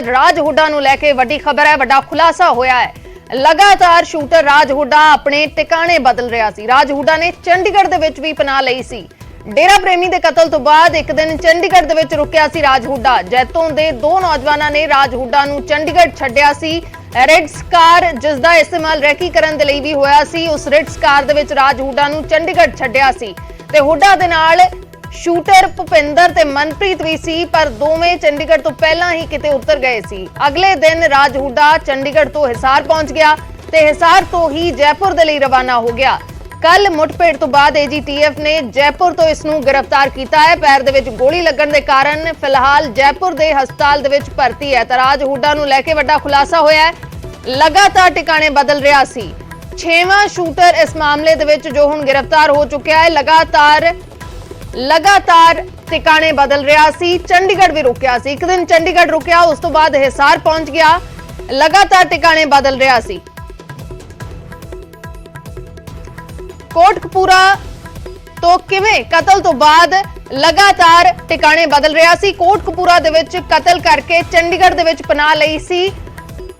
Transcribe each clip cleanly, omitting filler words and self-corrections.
Shooter राज हुड्डा नूं लैके वड्डी खबर है, वड्डा खुलासा होया है। लगातार शूटर राज हुड्डा अपने टिकाणे बदल रहा सी। राज हुड्डा ने चंडीगढ़ दे विच भी पनाह लई सी। डेरा प्रेमी दे कतल तो बाद एक दिन चंडीगढ़ दे विच रुकिया सी राज हुड्डा। जैतों दे दो नौजवानां ने राज हुड्डा नूं चंडीगढ़ छड्डिया सी। रेड्स कार जिसदा इस्तेमाल रैकी करन दे लई भी होया सी, उस रेड्स कार दे विच राज हुड्डा नूं चंडीगढ़ छड्डिया सी ते हुड्डा दे नाल शूटर भुपिंदर ते मनप्रीत भी सी, पर दोवें चंडीगढ़ तो पहला ही किते उतर गए सी। अगले दिन राज हुड्डा चंडीगढ़ तो हिसार पहुंच गया ते हिसार तो ही जयपुर दे लई रवाना हो गया। कल मुठभेड़ तो बाद एजीटीएफ ने जयपुर तो इसनूं गिरफ्तार किया है। पैर दे विच गोली लगण दे कारण फिलहाल जयपुर दे हस्पताल दे विच भर्ती है। राज हुड्डा नूं लैके वड्डा खुलासा होया है। लगातार टिकाणे बदल रहा सी। 6वां शूटर इस मामले दे विच जो हुण गिरफ्तार हो चुका है। लगातार टिकाणे बदल रहा सी। चंडीगढ़ भी रुकिया सी, एक दिन चंडीगढ़ रुकिया, उस तो बाद हिसार पहुंच गया। लगातार टिकाणे बदल रहा सी। कोटकपूरा तो किवें कतल तो बाद लगातार टिकाणे बदल रहा सी। कोटकपूरा दे विच कतल करके चंडीगढ़ दे विच पनाह लई सी।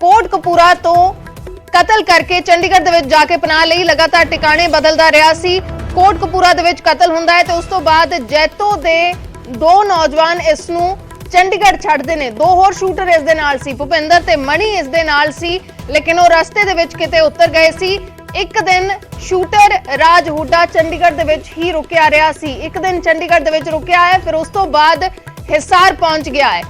कोटकपूरा तो कतल करके चंडीगढ़ दे विच जाके पनाह लई, लगातार टिकाणे बदलदा रहा सी। कोटकपूरा दे विच कतल हुंदा है ते उस तो बाद जैतो दे दो नौजवान इस नूं चंडीगढ़ छड्डदे ने। दो होर शूटर इस दे नाल सी, भुपिंदर ते मणि इस दे नाल सी, लेकिन वो रस्ते दे विच किते उतर गए सी। एक दिन शूटर राज हुड्डा चंडीगढ़ दे विच ही रुकिया रहा सी। एक दिन चंडीगढ़ दे विच रुकिया है, फिर उस तो बाद हिसार पहुंच गया है।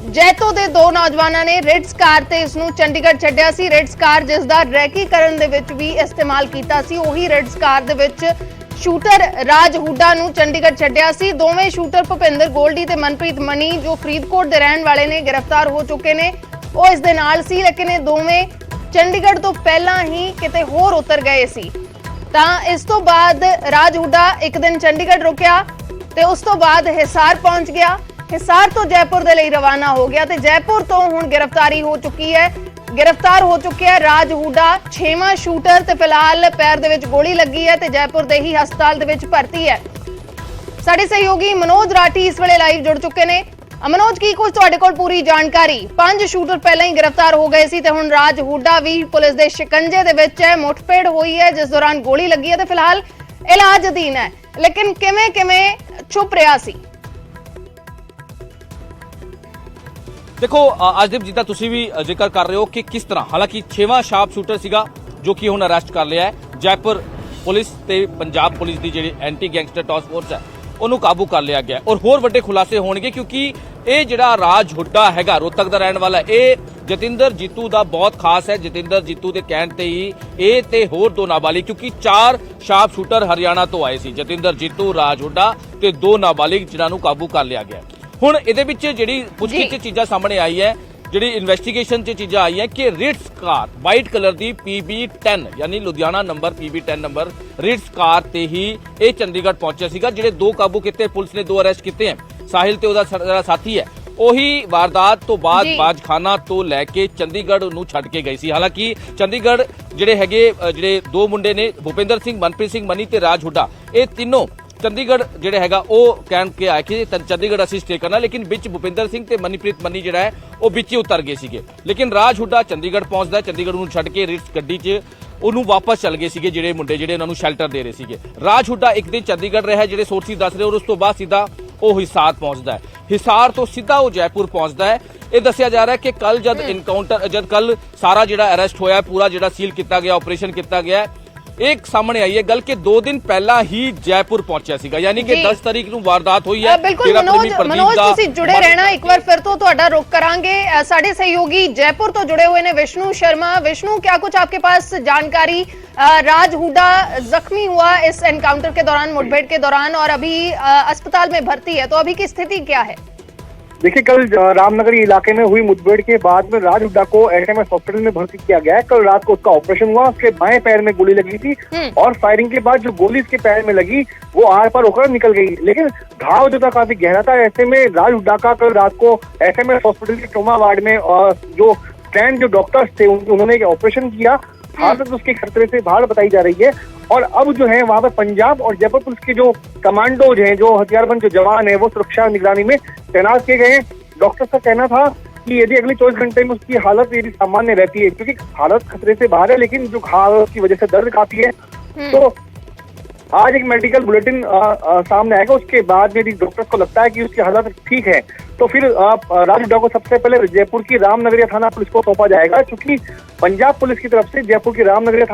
जैतो दे दो नौजवानां ने रेड्स कार ते इसनूं चंडीगढ़ छड्डिया सी। रेड्स कार जिस दा रैकीकरण दे विच भी इस्तेमाल कीता सी, ओही रेड्स कार दे विच शूटर राज हुड्डा नूं चंडीगढ़ छड्डिया सी। दोवें शूटर भुपिंदर गोल्डी ते मनप्रीत मनी जो फरीदकोट दे रहण वाले ने गिरफ्तार हो चुके ने, वो इस दे नाल सी, लेकिन ये दोवें चंडीगढ़ तो पहला ही किते होर उतर गए सी। तां इस तो बाद राज हुड्डा एक दिन चंडीगढ़ रुकिया ते उस तो बाद हिसार पहुंच गया। हिसार तो जयपुर दे लई रवाना हो गया ते जयपुर तो हुण गिरफ्तारी हो चुकी है। गिरफ्तार हो चुके हैं राज हुड्डा, 6वां शूटर ते फिलहाल पैर दे विच गोली लगी है ते जयपुर दे ही हस्पताल दे विच भर्ती है। साडे सहयोगी मनोज राठी इस वेले लाइव जुड़ चुके ने। मनोज, की कुछ तुहाडे कोल पूरी जानकारी? 5 शूटर पहले ही गिरफ्तार हो गए सी ते हुण राज हुड्डा भी पुलिस दे शिकंजे दे विच है। मुठभेड़ हुई है जिस दौरान गोली लगी है ते फिलहाल इलाज अधीन है, लेकिन किवें छुप रहा सी? देखो अजदीप जिदा तुसी भी जिक्र कर रहे हो कि किस तरह, हालांकि 6वां शार्प शूटर सीगा जो कि हुण अरेस्ट कर लिया है। जयपुर पुलिस ते पंजाब पुलिस की जिहड़ी एंटी गैंगस्टर टास्क फोर्स है ਉਹਨੂੰ काबू कर लिया गया और होर ਵੱਡੇ खुलासे होणगे, क्योंकि ਇਹ ਜਿਹੜਾ ਰਾਜ ਹੁੱਡਾ ਹੈਗਾ ਰੋਹਤਕ ਦਾ ਰਹਿਣ ਵਾਲਾ, ਇਹ ਜਤਿੰਦਰ ਜੀਤੂ ਦਾ ਬਹੁਤ ਖਾਸ ਹੈ। ਜਤਿੰਦਰ ਜੀਤੂ ਦੇ ਕਹਿਣ ਤੇ ਹੀ ਇਹ ਤੇ ਹੋਰ ਦੋ ਨਾਬਾਲਿਗ, क्योंकि 4 ਸ਼ਾਰਪ ਸ਼ੂਟਰ ਹਰਿਆਣਾ ਤੋਂ ਆਏ ਸੀ, ਜਤਿੰਦਰ ਜੀਤੂ, ਰਾਜ ਹੁੱਡਾ ਤੇ 2 ਨਾਬਾਲਿਗ ਜਿਨ੍ਹਾਂ ਨੂੰ ਕਾਬੂ ਕਰ ਲਿਆ ਗਿਆ। ਹੁਣ ਇਹਦੇ ਵਿੱਚ ਜਿਹੜੀ ਪੁੱਛਗਿੱਛ ਚ ਚੀਜ਼ਾਂ ਸਾਹਮਣੇ ਆਈ ਹੈ, ਜਿਹੜੀ ਇਨਵੈਸਟੀਗੇਸ਼ਨ ਚ ਚੀਜ਼ਾਂ ਆਈ ਹੈ ਕਿ ਰਿਟਸ ਕਾਰ ਵਾਈਟ ਕਲਰ ਦੀ PB10 ਯਾਨੀ Ludhiana number PB10 number Ritz ਕਾਰ ਤੇ ਹੀ ਇਹ ਚੰਡੀਗੜ੍ਹ ਪਹੁੰਚਿਆ ਸੀਗਾ। ਜਿਹੜੇ 2 ਕਾਬੂ ਕੀਤੇ, ਪੁਲਿਸ ਨੇ 2 ਅਰੈਸਟ ਕੀਤੇ ਹੈ। ਸਾਹਿਲ ਤੇ ਉਹਦਾ ਜਿਹੜਾ ਸਾਥੀ ਹੈ, ਉਹੀ ਵਾਰਦਾਤ ਤੋਂ ਬਾਅਦ ਬਾਜਖਾਨਾ ਤੋਂ ਲੈ ਕੇ ਚੰਡੀਗੜ੍ਹ ਨੂੰ ਛੱਡ ਕੇ ਗਈ ਸੀ। ਹਾਲਾਂਕਿ ਚੰਡੀਗੜ੍ਹ ਜਿਹੜੇ ਹੈਗੇ ਜਿਹੜੇ 2 ਮੁੰਡੇ ਨੇ, ਭੁਪਿੰਦਰ ਸਿੰਘ, ਮਨਪ੍ਰੀਤ ਸਿੰਘ ਮਨੀ ਤੇ ਰਾਜ ਹੁੱਡਾ, ਇਹ ਤਿੰਨੋਂ चंडीगढ़ ਜਿਹੜੇ ਹੈਗਾ ਉਹ ਕਹਿਣ ਕੇ ਆਏ ਕਿ ਚੰਡੀਗੜ੍ਹ ਅਸੀਂ ਸਟੇ ਕਰਨਾ, ਲੇਕਿਨ ਵਿੱਚ ਭੁਪਿੰਦਰ ਸਿੰਘ ਤੇ ਮਨੀਪ੍ਰੀਤ ਮਨੀ ਜਿਹੜਾ ਹੈ ਉਹ ਵਿੱਚ ਹੀ ਉਤਰ ਗਏ ਸੀਗੇ। ਲੇਕਿਨ ਰਾਜ ਹੁੱਡਾ ਚੰਡੀਗੜ੍ਹ ਪਹੁੰਚਦਾ, ਚੰਡੀਗੜ੍ਹ ਨੂੰ ਛੱਡ ਕੇ ਰਿਟਸ ਗੱਡੀ 'ਚ ਉਹਨੂੰ ਵਾਪਸ ਚਲ ਗਏ ਸੀਗੇ ਜਿਹੜੇ ਮੁੰਡੇ ਜਿਹੜੇ ਉਹਨਾਂ ਨੂੰ ਸ਼ੈਲਟਰ ਦੇ ਰਹੇ ਸੀਗੇ। ਰਾਜ ਹੁੱਡਾ ਇੱਕ ਦਿਨ ਚੰਡੀਗੜ੍ਹ ਰਿਹਾ ਜਿਹੜੇ ਸੋਰਸਿਸ ਦੱਸ ਰਹੇ, ਔਰ ਉਸ ਤੋਂ ਬਾਅਦ ਸਿੱਧਾ ਉਹ ਹਿਸਾਰ ਪਹੁੰਚਦਾ ਹੈ। ਹਿਸਾਰ ਤੋਂ ਸਿੱਧਾ ਉਹ ਜੈਪੁਰ ਪਹੁੰਚਦਾ ਹੈ। ਇਹ ਦੱਸਿਆ ਜਾ ਰਿਹਾ ਕਿ ਕੱਲ ਜਦ ਕੱਲ ਸਾਰਾ ਜਿਹੜਾ ਅਰੈਸਟ ਹੋਇਆ, ਪੂਰਾ ਜਿਹੜਾ ਸੀਲ ਕੀਤਾ ਗਿਆ, ਆਪਰੇਸ਼ਨ ਕੀਤਾ ਗਿਆ, एक सामने आई है गल के 2 दिन पहला ही जयपुर पहुंचा सीगा, यानी कि 10 तारीख ਨੂੰ ਵਾਰਦਾਤ ਹੋਈ ਹੈ। ਬਿਲਕੁਲ ਮਨੋਜ ਤੁਸੀਂ ਜੁੜੇ ਰਹਿਣਾ, ਇੱਕ ਵਾਰ ਫਿਰ ਤੋਂ ਤੁਹਾਡਾ रुख करांगे। साडे सहयोगी जयपुर तो जुड़े हुए ने विष्णु शर्मा। विष्णु, क्या कुछ आपके पास जानकारी? राज हुड्डा जख्मी हुआ इस एनकाउंटर के दौरान, मुठभेड़ के दौरान, और अभी अस्पताल में भर्ती है, तो अभी की स्थिति क्या है? देखिए, कल रामनगरी इलाके में हुई मुठभेड़ के बाद में राज हुड्डा को एसएमएस हॉस्पिटल में भर्ती किया गया है। कल रात को उसका ऑपरेशन हुआ, उसके बाएं पैर में गोली लगी थी और फायरिंग के बाद जो गोली उसके पैर में लगी वो आर पार होकर निकल गई, लेकिन घाव जो था काफी गहरा था। ऐसे में राज हुड्डा का कल रात को एसएमएस हॉस्पिटल के ट्रॉमा वार्ड में जो ट्रेंड जो डॉक्टर्स थे उन्होंने ऑपरेशन किया। हालत उसके खतरे से बाहर बताई जा रही है और अब जो है वहां पर पंजाब और जयपुर पुलिस के जो कमांडोज हैं, जो हथियारबंद जो जवान है, वो सुरक्षा निगरानी में तैनात किए गए हैं। डॉक्टर का कहना था कि यदि अगले 24 घंटे में उसकी हालत यदि सामान्य रहती है, क्योंकि हालत खतरे से बाहर है लेकिन जो घाव की वजह से दर्द काफी है, तो आज एक मेडिकल बुलेटिन सामने आएगा। उसके बाद यदि डॉक्टर्स को लगता है कि उसकी हालत ठीक है तो फिर राज हुड्डा को सबसे पहले जयपुर की रामनगरिया थाना पुलिस को सौंपा जाएगा, क्योंकि पंजाब पुलिस की तरफ से जयपुर की रामनगरिया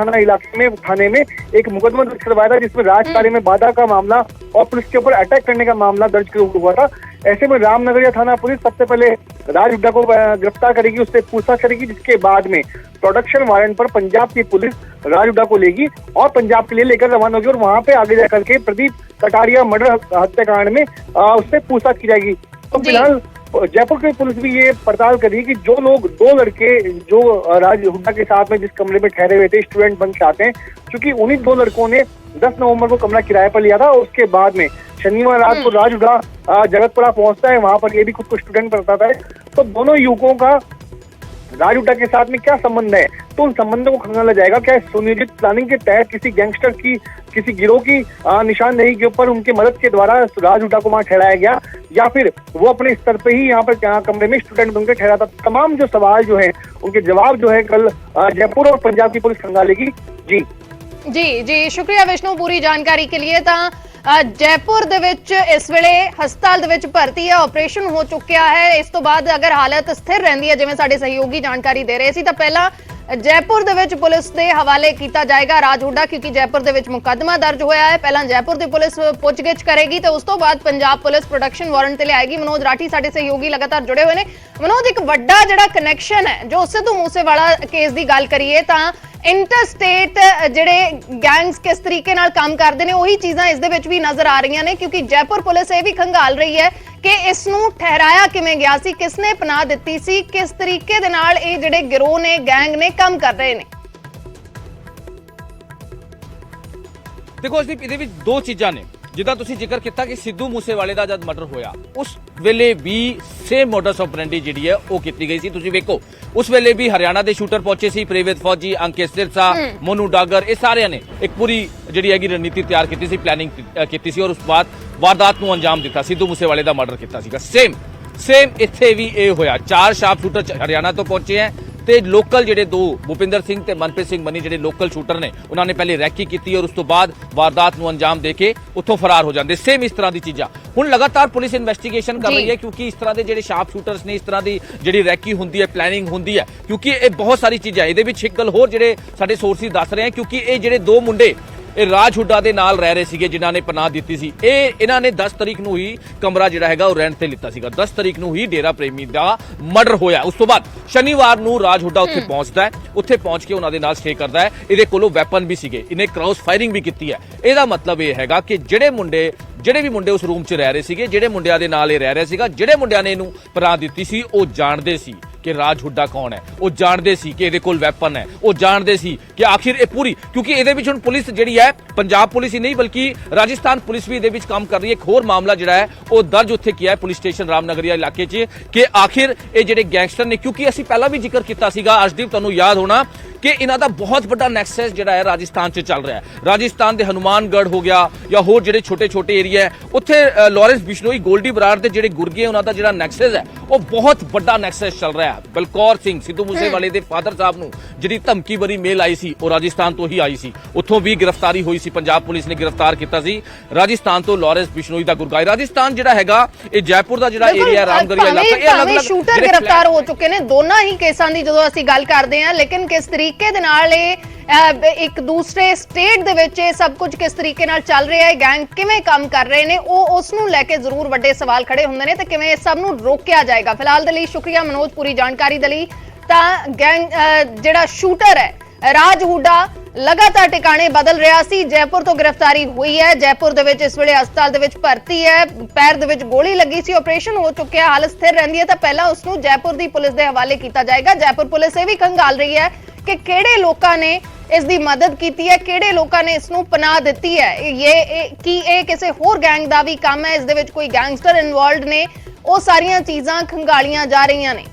थाने में एक मुकदमा दर्ज करवाया था, जिसमें राजकार्य में बाधा का मामला और पुलिस के ऊपर अटैक करने का मामला दर्ज हुआ था। ऐसे में रामनगरिया थाना पुलिस सबसे पहले राज हुड्डा को गिरफ्तार करेगी, उससे पूछताछ करेगी, जिसके बाद में प्रोडक्शन वारंट पर पंजाब की पुलिस राज हुड्डा को लेगी और पंजाब के लिए लेकर रवाना होगी और वहां पे आगे जाकर के प्रदीप कटारिया मर्डर हत्याकांड में उससे पूछताछ की जाएगी। तो फिलहाल जयपुर की पुलिस भी ये पड़ताल कर रही है कि जो लोग, दो लड़के जो राज हुड्डा के साथ में जिस कमरे में ठहरे हुए थे, स्टूडेंट बन के आते हैं, क्योंकि उन्हीं दो लड़कों ने 10 नवंबर को कमरा किराए पर लिया था। उसके बाद में शनिवार रात को राज हुड्डा जगतपुरा पहुंचता है, वहां पर ये भी खुद को स्टूडेंट बताता है। तो दोनों युवकों का राज हुड्डा के साथ में क्या संबंध है, तो उन संबंधों को खंगाला जाएगा। क्या सुनियोजित प्लानिंग के तहत किसी गैंगस्टर की, किसी गिरोह की निशानदेही के ऊपर उनके मदद के द्वारा राज हुड्डा को वहां ठहराया गया, या फिर वो अपने स्तर पे ही यहाँ पर कमरे में स्टूडेंट बनकर ठहरा था। तमाम जो सवाल जो है उनके जवाब जो है कल जयपुर और पंजाब की पुलिस खंगालेगी। जी जी जी, शुक्रिया विष्णु पूरी जानकारी के लिए। जयपुर ਦੇ ਵਿੱਚ ਇਸ ਵੇਲੇ ਹਸਪਤਾਲ ਦੇ ਵਿੱਚ ਭਰਤੀ ਹੈ, ਆਪਰੇਸ਼ਨ ਹੋ ਚੁੱਕਿਆ ਹੈ। ਇਸ ਤੋਂ ਬਾਅਦ ਅਗਰ ਹਾਲਤ ਸਥਿਰ ਰਹਿੰਦੀ ਹੈ ਜਿਵੇਂ ਸਾਡੇ ਸਹਿਯੋਗੀ ਜਾਣਕਾਰੀ ਦੇ ਰਹੇ ਸੀ ਤਾਂ ਪਹਿਲਾਂ ਜੈਪੁਰ ਦੇ ਵਿੱਚ ਪੁਲਿਸ ਦੇ ਹਵਾਲੇ ਕੀਤਾ ਜਾਏਗਾ ਰਾਜ ਹੁੱਡਾ, ਕਿਉਂਕਿ ਜੈਪੁਰ ਦੇ ਵਿੱਚ ਮੁਕੱਦਮਾ ਦਰਜ ਹੋਇਆ ਹੈ। ਪਹਿਲਾਂ ਜੈਪੁਰ ਦੀ ਪੁਲਿਸ ਪੁੱਛਗਿੱਛ ਕਰੇਗੀ ਤੇ ਉਸ ਤੋਂ ਬਾਅਦ ਪੰਜਾਬ ਪੁਲਿਸ ਪ੍ਰੋਡਕਸ਼ਨ ਵਾਰੰਟ ਤੇ ਲਿਆਏਗੀ। ਮਨੋਜ ਰਾਠੀ ਸਾਡੇ ਸਹਿਯੋਗੀ ਲਗਾਤਾਰ ਜੁੜੇ ਹੋਏ ਨੇ। ਮਨੋਜ, ਇੱਕ ਵੱਡਾ ਜਿਹੜਾ ਕਨੈਕਸ਼ਨ ਹੈ ਜੋ ਸਿੱਧੂ ਮੂਸੇਵਾਲਾ ਕੇਸ ਦੀ ਗੱਲ ਕਰੀਏ ਤਾਂ ਇੰਟਰਸਟੇਟ ਜਿਹੜੇ ਗੈਂਗਸ ਕਿਸ ਤਰੀਕੇ ਨਾਲ ਕੰਮ ਕਰਦੇ ਨੇ ਉਹੀ ਚੀਜ਼ਾਂ ਇਸ ਦੇ ਵਿੱਚ ਵੀ ਨਜ਼ਰ ਆ ਰਹੀਆਂ ਨੇ, ਕਿਉਂਕਿ ਜੈਪੁਰ ਪੁਲਿਸ ਇਹ ਵੀ ਖੰਗਾਲ ਰਹੀ ਹੈ ਕਿ ਇਸ ਨੂੰ ਠਹਿਰਾਇਆ ਕਿਵੇਂ ਗਿਆ ਸੀ, ਕਿਸ ਨੇ ਪਨਾਹ ਦਿੱਤੀ ਸੀ, ਕਿਸ ਤਰੀਕੇ ਦੇ ਨਾਲ ਇਹ ਜਿਹੜੇ ਗਿਰੋਹ ਨੇ, ਗੈਂਗ ਨੇ ਕੰਮ ਕਰ ਰਹੇ ਨੇ। ਦੇਖੋ ਅਸਦੀਪ, ਇਹਦੇ ਵਿੱਚ ਦੋ ਚੀਜ਼ਾਂ ਨੇ। ਜਿੱਦਾਂ ਤੁਸੀਂ ਜ਼ਿਕਰ ਕੀਤਾ ਕਿ ਸਿੱਧੂ ਮੂਸੇਵਾਲੇ ਦਾ ਜਦ ਮਰਡਰ ਹੋਇਆ ਉਸ ਵੇਲੇ ਵੀ ਸੇਮ ਮੋਡਸ ਆਪਰੈਂਡੀ ਜਿਹੜੀ ਹੈ ਉਹ ਕੀਤੀ ਗਈ ਸੀ। ਤੁਸੀਂ ਵੇਖੋ ਉਸ ਵੇਲੇ ਵੀ ਹਰਿਆਣਾ ਦੇ ਸ਼ੂਟਰ ਪਹੁੰਚੇ ਸੀ, ਪ੍ਰੇਵਿਤ ਫੌਜੀ, ਅੰਕਿਤ ਸਿਰਸਾ, ਮੋਨੂ ਡਾਗਰ, ਇਹ ਸਾਰਿਆਂ ਨੇ ਇੱਕ ਪੂਰੀ ਜਿਹੜੀ ਹੈਗੀ ਰਣਨੀਤੀ ਤਿਆਰ ਕੀਤੀ ਸੀ, ਪਲੈਨਿੰਗ ਕੀਤੀ ਸੀ ਔਰ ਉਸ ਤੋਂ ਬਾਅਦ ਵਾਰਦਾਤ ਨੂੰ ਅੰਜਾਮ ਦਿੱਤਾ। ਸਿੱਧੂ ਮੂਸੇਵਾਲੇ ਦਾ ਮਰਡਰ ਕੀਤਾ ਸੀਗਾ। ਸੇਮ ਇੱਥੇ ਵੀ ਇਹ ਹੋਇਆ। 4 ਸ਼ਾਰਪ ਸ਼ੂਟਰ ਹਰਿਆਣਾ ਤੋਂ ਪਹੁੰਚੇ ਹੈ ਤੇ ਲੋਕਲ ਜਿਹੜੇ ਦੋ ਭੁਪਿੰਦਰ ਸਿੰਘ ਤੇ ਮਨਪ੍ਰੀਤ ਸਿੰਘ ਮਨੀ ਜਿਹੜੇ ਲੋਕਲ ਸ਼ੂਟਰ ਨੇ ਉਹਨਾਂ ਨੇ ਪਹਿਲੇ ਰੈਕੀ ਕੀਤੀ ਔਰ ਉਸ ਤੋਂ ਬਾਅਦ ਵਾਰਦਾਤ ਨੂੰ ਅੰਜਾਮ ਦੇ ਕੇ ਉੱਥੋਂ ਫਰਾਰ ਹੋ ਜਾਂਦੇ। ਸੇਮ ਇਸ ਤਰ੍ਹਾਂ ਦੀ ਚੀਜ਼ਾਂ ਹੁਣ ਲਗਾਤਾਰ ਪੁਲਿਸ ਇਨਵੈਸਟੀਗੇਸ਼ਨ ਕਰ ਰਹੀ ਹੈ, ਕਿਉਂਕਿ ਇਸ ਤਰ੍ਹਾਂ ਦੇ ਜਿਹੜੇ ਸ਼ਾਰਪ ਸ਼ੂਟਰਸ ਨੇ, ਇਸ ਤਰ੍ਹਾਂ ਦੀ ਜਿਹੜੀ ਰੈਕੀ ਹੁੰਦੀ ਹੈ, ਪਲੈਨਿੰਗ ਹੁੰਦੀ ਹੈ, ਕਿਉਂਕਿ ਇਹ ਬਹੁਤ ਸਾਰੀ ਚੀਜ਼ਾਂ ਇਹਦੇ ਵਿੱਚ। ਇੱਕ ਗੱਲ ਹੋਰ ਜਿਹੜੇ ਸਾਡੇ ਸੋਰਸਿਸ ਦੱਸ ਰਹੇ ਹਨ, ਕਿਉਂਕਿ ਇਹ ਜਿਹੜੇ ਦੋ ਮੁੰਡੇ ਇਹ ਰਾਜ ਹੁੱਡਾ ਦੇ ਨਾਲ ਰਹਿ ਰਹੇ ਸੀਗੇ ਜਿਨ੍ਹਾਂ ਨੇ ਪਨਾਹ ਦਿੱਤੀ ਸੀ, ਇਹਨਾਂ ਨੇ 10 ਤਰੀਕ ਨੂੰ ਹੀ ਕਮਰਾ ਜਿਹੜਾ ਹੈਗਾ ਉਹ ਰੈਂਟ ਤੇ ਲਿੱਤਾ ਸੀਗਾ। 10 ਤਰੀਕ ਨੂੰ ਹੀ ਡੇਰਾ ਪ੍ਰੇਮੀ ਦਾ ਮਰਡਰ ਹੋਇਆ। ਉਸ ਤੋਂ ਬਾਅਦ ਸ਼ਨੀਵਾਰ ਨੂੰ ਰਾਜ ਹੁੱਡਾ ਉੱਥੇ ਪਹੁੰਚਦਾ ਹੈ, ਉੱਥੇ ਪਹੁੰਚ ਕੇ ਉਹਨਾਂ ਦੇ ਨਾਲ ਸਟੇ ਕਰਦਾ ਹੈ। ਇਹਦੇ ਕੋਲੋਂ ਵੈਪਨ ਵੀ ਸੀਗੇ, ਇਹਨੇ ਕ੍ਰਾਸ ਫਾਇਰਿੰਗ ਵੀ ਕੀਤੀ ਹੈ। ਇਹਦਾ ਮਤਲਬ ਇਹ ਹੈਗਾ ਕਿ ਜਿਹੜੇ ਵੀ ਮੁੰਡੇ ਉਸ ਰੂਮ 'ਚ ਰਹਿ ਰਹੇ ਸੀਗੇ, ਜਿਹੜੇ ਮੁੰਡਿਆਂ ਦੇ ਨਾਲ ਇਹ ਰਹਿ ਰਿਹਾ ਸੀਗਾ, ਜਿਹੜੇ ਮੁੰਡਿਆਂ ਨੇ ਇਹਨੂੰ ਪਨਾਹ ਦਿੱਤੀ ਸੀ, ਉਹ ਜਾਣਦੇ ਸੀ ਕਿ ਰਾਜ ਹੁੱਡਾ ਕੌਣ ਹੈ, ਉਹ ਜਾਣਦੇ ਸੀ ਕਿ ਇਹਦੇ ਕੋਲ ਵੈਪਨ ਹੈ, ਉਹ ਜਾਣਦੇ ਸੀ ਕਿ ਆਖਿਰ ਇਹ ਪੂਰੀ, ਕਿਉਂਕਿ ਇਹਦੇ ਵਿੱਚ ਹੁਣ ਪੁਲਿਸ ਜਿਹੜੀ ਹੈ, ਪੰਜਾਬ ਪੁਲਿਸ ਹੀ ਨਹੀਂ ਬਲਕਿ ਰਾਜਸਥਾਨ ਪੁਲਿਸ ਵੀ ਇਹਦੇ ਵਿੱਚ ਕੰਮ ਕਰ ਰਹੀ ਹੈ। ਇੱਕ ਹੋਰ ਮਾਮਲਾ ਜਿਹੜਾ ਹੈ ਉਹ ਦਰਜ ਉੱਥੇ ਕੀਤਾ ਹੈ ਪੁਲਿਸ ਸਟੇਸ਼ਨ ਰਾਮਨਗਰੀਆ ਇਲਾਕੇ 'ਚ ਕਿ ਆਖਿਰ ਇਹ ਜਿਹੜੇ ਗੈਂਗਸਟਰ ਨੇ, ਕਿਉਂਕਿ ਅਸੀਂ ਪਹਿਲਾਂ ਵੀ ਜ਼ਿਕਰ ਕੀਤਾ ਸੀਗਾ ਅਰਸ਼ਦੀਪ, ਤੁਹਾਨੂੰ ਯਾਦ ਹੋਣਾ ਕਿ ਇਹਨਾਂ ਦਾ ਬਹੁਤ ਵੱਡਾ ਨੈਕਸਸ ਜਿਹੜਾ ਹੈ ਰਾਜਸਥਾਨ 'ਚ ਚੱਲ ਰਿਹਾ ਹੈ। ਰਾਜਸਥਾਨ ਦੇ ਹਨੂਮਾਨਗੜ੍ਹ ਹੋ ਗਿਆ ਜਾਂ ਹੋਰ ਜਿਹੜੇ ਛੋਟੇ ਏਰੀਆ ਹੈ, ਉੱਥੇ ਲਾਰੈਂਸ ਬਿਸ਼ਨੋਈ, ਗੋਲਡੀ ਬਰਾੜ ਦੇ ਜਿਹੜੇ ਗੁਰਗੇ ਉਹਨਾਂ ਦਾ ਜਿਹੜਾ ਨੈਕਸਸ ਹੈ ਉਹ ਬਹੁਤ ਵੱਡਾ ਨੈਕਸਸ ਚੱਲ ਰਿਹਾ ਹੈ। ਬਲਕੌਰ ਸਿੰਘ, ਸਿੱਧੂ ਮੂਸੇਵਾਲੇ ਦੇ ਫਾਦਰ ਸਾਹਿਬ ਨੂੰ ਜਿਹੜੀ ਧਮਕੀ ਭਰੀ ਮੇਲ ਆਈ ਸੀ ਉਹ ਰਾਜਸਥਾਨ ਤੋਂ ਹੀ ਆਈ ਸੀ, ਉੱਥੋਂ ਵੀ ਗ੍ਰਿਫਤਾਰੀ ਹੋਈ ਸੀ। ਪੰਜਾਬ ਪੁਲਿਸ ਨੇ ਗ੍ਰਿਫਤਾਰ ਕੀਤਾ ਸੀ ਰਾਜਸਥਾਨ ਤੋਂ ਲਾਰੈਂਸ ਬਿਸ਼ਨੋਈ ਦਾ ਗੁਰਗਾ। ਰਾਜਸਥਾਨ ਜਿਹੜਾ ਹੈਗਾ ਇਹ ਜੈਪੁਰ ਦਾ ਜਿਹੜਾ ਏਰੀਆ ਰਾਮਗੜ੍ਹੀਆ ਇਲਾਕਾ, ਇਹ ਅਲੱਗ-ਅਲੱਗ ਸ਼ੂਟਰ ਗ੍ਰਿਫਤਾਰ ਹੋ ਚੁੱਕੇ ਨੇ ਦੋਨਾਂ ਹੀ ਕੇਸਾਂ ਦੀ ਜਦੋਂ ਅਸੀਂ ਗੱਲ ਕਰਦੇ ਹਾਂ, ਲੇਕਿਨ ਕਿਸ ਤਰੀਕੇ ਦੇ ਨਾਲ ਇਹ ਇੱਕ ਦੂਸਰੇ ਸਟੇਟ ਦੇ ਵਿੱਚ ਇਹ ਸਭ ਕੁਝ ਕਿਸ ਤਰੀਕੇ ਨਾਲ ਚੱਲ ਰਿਹਾ ਹੈ, ਗੈਂਗ ਕਿਵੇਂ ਕੰਮ ਕਰ ਰਹੇ ਨੇ, ਉਹ ਉਸ ਨੂੰ ਲੈ ਕੇ ਜ਼ਰੂਰ ਵੱਡੇ ਸਵਾਲ ਖੜੇ ਹੁੰਦੇ ਨੇ ਤੇ ਕਿਵੇਂ ਇਸ ਸਭ ਨੂੰ ਰੋਕਿਆ ਜਾਏਗਾ। ਫਿਲਹਾਲ ਦੇ ਲਈ ਸ਼ੁਕਰੀਆ ਮਨੋਜ ਪੂਰੀ ਜਾਣਕਾਰੀ ਦੇ ਲਈ। ਤਾਂ ਗੈਂਗ ਜਿਹੜਾ ਸ਼ੂਟਰ ਹੈ ਰਾਜ ਹੁੱਡਾ ਲਗਾਤਾਰ ਟਿਕਾਣੇ ਬਦਲ ਰਿਹਾ ਸੀ, ਜੈਪੁਰ ਤੋਂ ਗ੍ਰਿਫਤਾਰੀ ਹੋਈ ਹੈ, ਜੈਪੁਰ ਦੇ ਵਿੱਚ ਇਸ ਵੇਲੇ ਹਸਪਤਾਲ ਦੇ ਵਿੱਚ ਭਰਤੀ ਹੈ, ਪੈਰ ਦੇ ਵਿੱਚ ਗੋਲੀ ਲੱਗੀ ਸੀ, ਆਪਰੇਸ਼ਨ ਹੋ ਚੁੱਕਿਆ, ਹਾਲਤ ਸਥਿਰ ਰਹਿੰਦੀ ਹੈ ਤਾਂ ਪਹਿਲਾਂ ਉਸ ਨੂੰ ਜੈਪੁਰ ਦੀ ਪੁਲਿਸ ਦੇ ਹਵਾਲੇ ਕੀਤਾ ਜਾਏਗਾ। ਜੈਪੁਰ ਪੁਲਿਸ ਇਹ ਵੀ ਖੰਗਾਲ ਰਹੀ ਹੈ ਕਿ ਕਿਹੜੇ ਲੋਕਾਂ ਨੇ ਇਸ ਦੀ ਮਦਦ ਕੀਤੀ ਹੈ, ਕਿਹੜੇ ਲੋਕਾਂ ਨੇ ਇਸ ਨੂੰ ਪਨਾਹ ਦਿੱਤੀ ਹੈ, ਇਹ ਕਿਸੇ ਹੋਰ ਗੈਂਗ ਦਾ ਵੀ ਕੰਮ ਹੈ, ਇਸ ਦੇ ਵਿੱਚ ਕੋਈ ਗੈਂਗਸਟਰ ਇਨਵੋਲਵਡ ਨੇ, ਉਹ ਸਾਰੀਆਂ ਚੀਜ਼ਾਂ ਖੰਗਾਲੀਆਂ ਜਾ ਰਹੀਆਂ ਨੇ।